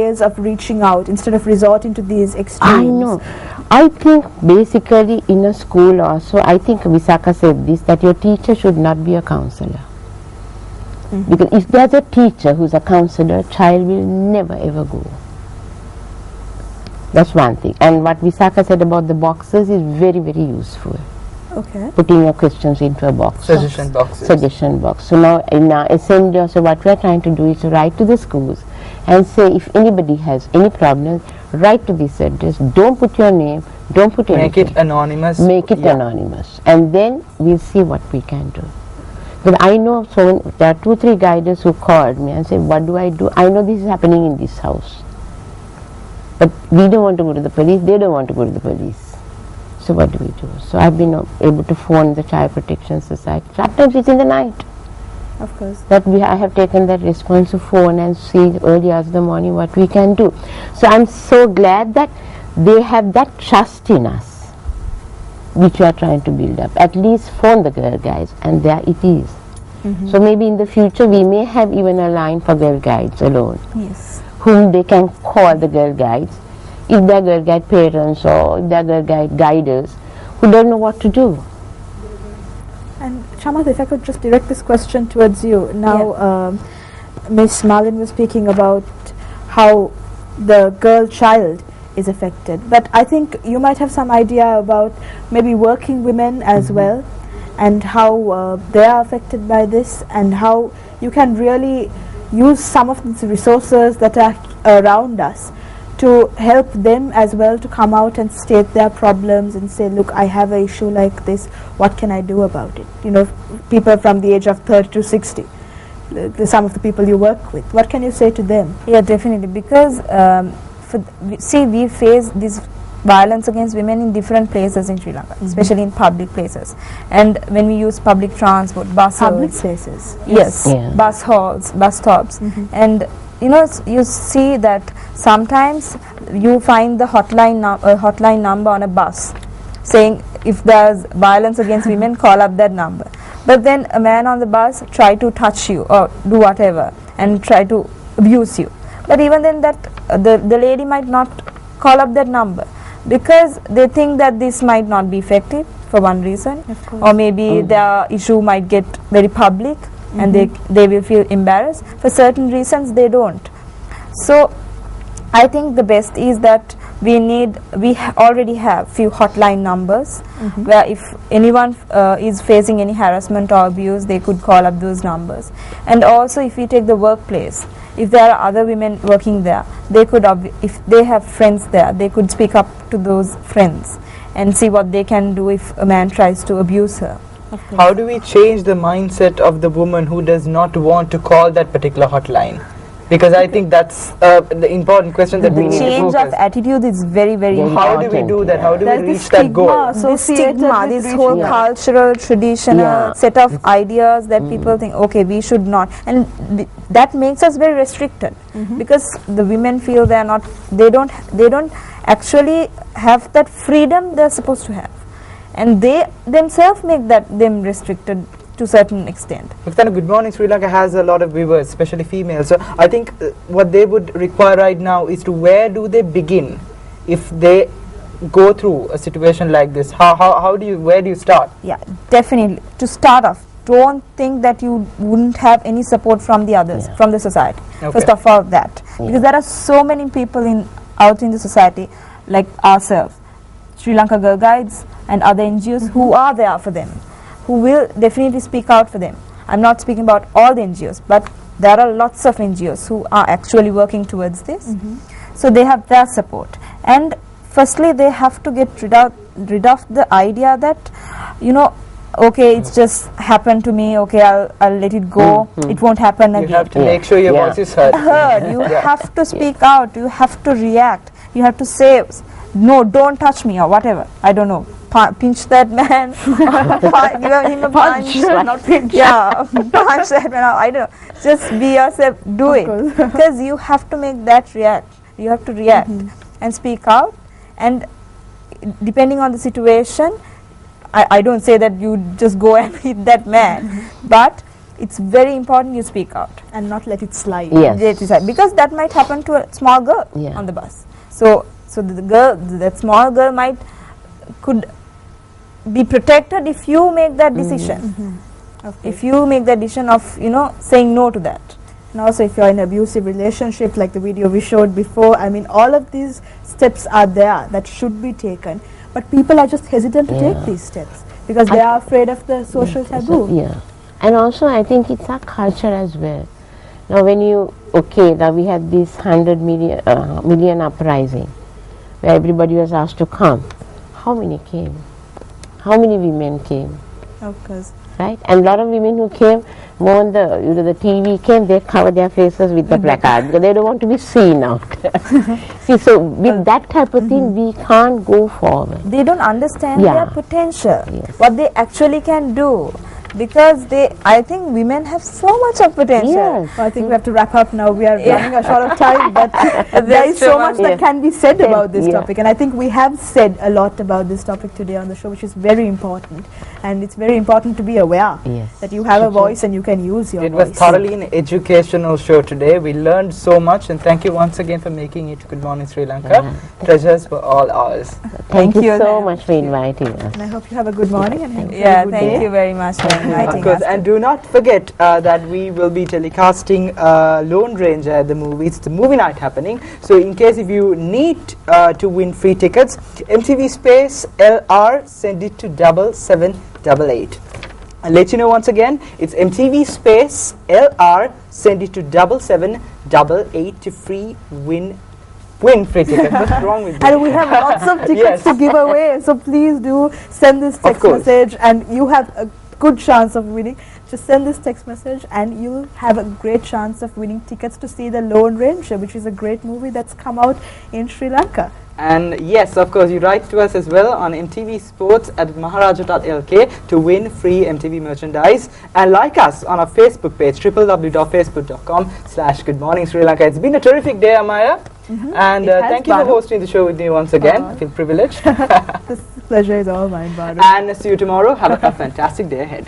ways of reaching out instead of resorting to these extremes? I know. I think basically in a school also, I think Visakha said this, that your teacher should not be a counselor. Because if there's a teacher who's a counselor, child will never ever go. That's one thing. And what Visakha said about the boxes is very, very useful. Okay. Putting your questions into a box. Suggestion boxes. Suggestion box. So now in our assembly also what we are trying to do is to write to the schools and say if anybody has any problems, write to this address. Don't put your name. Don't put anything. Make it anonymous. Make it anonymous. And then we'll see what we can do. But I know there are 2-3 guiders who called me and said, what do? I know this is happening in this house. But we don't want to go to the police. They don't want to go to the police. So what do we do? So I've been able to phone the Child Protection Society. Sometimes it's in the night. Of course. I have taken that response to phone and see early hours of the morning what we can do. So I'm so glad that they have that trust in us, which we are trying to build up. At least phone the girl guides, and there it is. So maybe in the future we may have even a line for girl guides alone. Yes. Whom they can call the girl guides. If they are girl guide parents or if they are girl guide guiders who don't know what to do. And Shamanth, if I could just direct this question towards you. Now, Miss Malin was speaking about how the girl child is affected. But I think you might have some idea about maybe working women as well, and how they are affected by this, and how you can really use some of these resources that are around us to help them as well to come out and state their problems and say, look, I have an issue like this, what can I do about it? You know, people from the age of 30 to 60, some of the people you work with, what can you say to them? Yeah, definitely, because we face this violence against women in different places in Sri Lanka, especially in public places. And when we use public transport, buses. Public places? Yes, bus halls, bus stops. And you know, you see that sometimes you find the hotline number on a bus saying if there's violence against women, call up that number. But then a man on the bus try to touch you or do whatever and try to abuse you. But even then that the lady might not call up that number because they think that this might not be effective for one reason, or maybe their issue might get very public and they will feel embarrassed. For certain reasons they don't. So I think the best is that we already have few hotline numbers where if anyone is facing any harassment or abuse, they could call up those numbers. And also if we take the workplace, if there are other women working there, they could, if they have friends there, they could speak up to those friends and see what they can do if a man tries to abuse her. How do we change the mindset of the woman who does not want to call that particular hotline? Because I think that's the important question that we need to change of attitude is very, very important. How do we do that? How do we reach that goal? This stigma, this whole cultural, traditional set of ideas that people think, okay, we should not, and that makes us very restricted because the women feel they don't actually have that freedom they're supposed to have, and they themselves make them restricted to a certain extent. Good Morning Sri Lanka has a lot of viewers, especially females. So I think what they would require right now is to where do they begin if they go through a situation like this? Where do you start? Yeah, definitely. To start off, don't think that you wouldn't have any support from the others, from the society. First of all, that because there are so many people out in the society like ourselves, Sri Lanka Girl Guides and other NGOs who are there for them, who will definitely speak out for them. I'm not speaking about all the NGOs, but there are lots of NGOs who are actually working towards this. So they have their support. And firstly, they have to get rid of the idea that, you know, okay, it's just happened to me, okay, I'll let it go, it won't happen again. You have to make sure your voice is heard. You have to speak out, you have to react, you have to say, no, don't touch me or whatever, I don't know. Pinch that man, give him a punch, not pinch. Yeah, punch that man. I don't know. Just be yourself. Do it because you have to make that react. You have to react and speak out. And depending on the situation, I don't say that you just go and hit that man, but it's very important you speak out. And not let it slide. Yes. Because that might happen to a small girl Yeah. on the bus. So that small girl could be protected if you make that decision. If you make the decision of saying no to that. And also if you're in an abusive relationship, like the video we showed before, I mean, all of these steps are there that should be taken, but people are just hesitant to take these steps because they are afraid of the social taboo. Yeah. And also I think it's our culture as well. Now when now we had this 100 million uprising where everybody was asked to come. How many came? How many women came? Of course. Right? And a lot of women who came, more on the TV came, they cover their faces with the placard because they don't want to be seen out. See, so with that type of thing, we can't go forward. They don't understand their potential, Yes. what they actually can do. Because I think women have so much of potential. Yes. Well, I think we have to wrap up now. We are running a short of time, but there is so much that can be said about this topic, and I think we have said a lot about this topic today on the show, which is very important. And it's very important to be aware that you have a voice and you can use your voice. It was thoroughly an educational show today. We learned so much, and thank you once again for making it. Good morning, Sri Lanka. Treasures were all ours. Thank you so much for inviting us. And I hope you have a good morning and have a good thank day. you very much for inviting Of course, us. and do not forget that we will be telecasting Lone Ranger at the movie. It's the movie night happening. So in case if you need to win free tickets, MTV Space LR, send it to 7788. I'll let you know once again, it's MTV Space LR, send it to 7788 to win free tickets. What's wrong with you? And we have lots of tickets to give away, so please do send this text course. message and you have a good chance of winning. Just send this text message and you'll have a great chance of winning tickets to see The Lone Ranger, which is a great movie that's come out in Sri Lanka. And yes, of course, you write to us as well on MTV Sports at maharaja.lk to win free MTV merchandise. And like us on our Facebook page, www.facebook.com/Good Morning Sri Lanka. It's been a terrific day, Amaya. And thank you for hosting the show with me once again. I feel privileged. This pleasure is all mine, Baru. And see you tomorrow. Have a fantastic day ahead.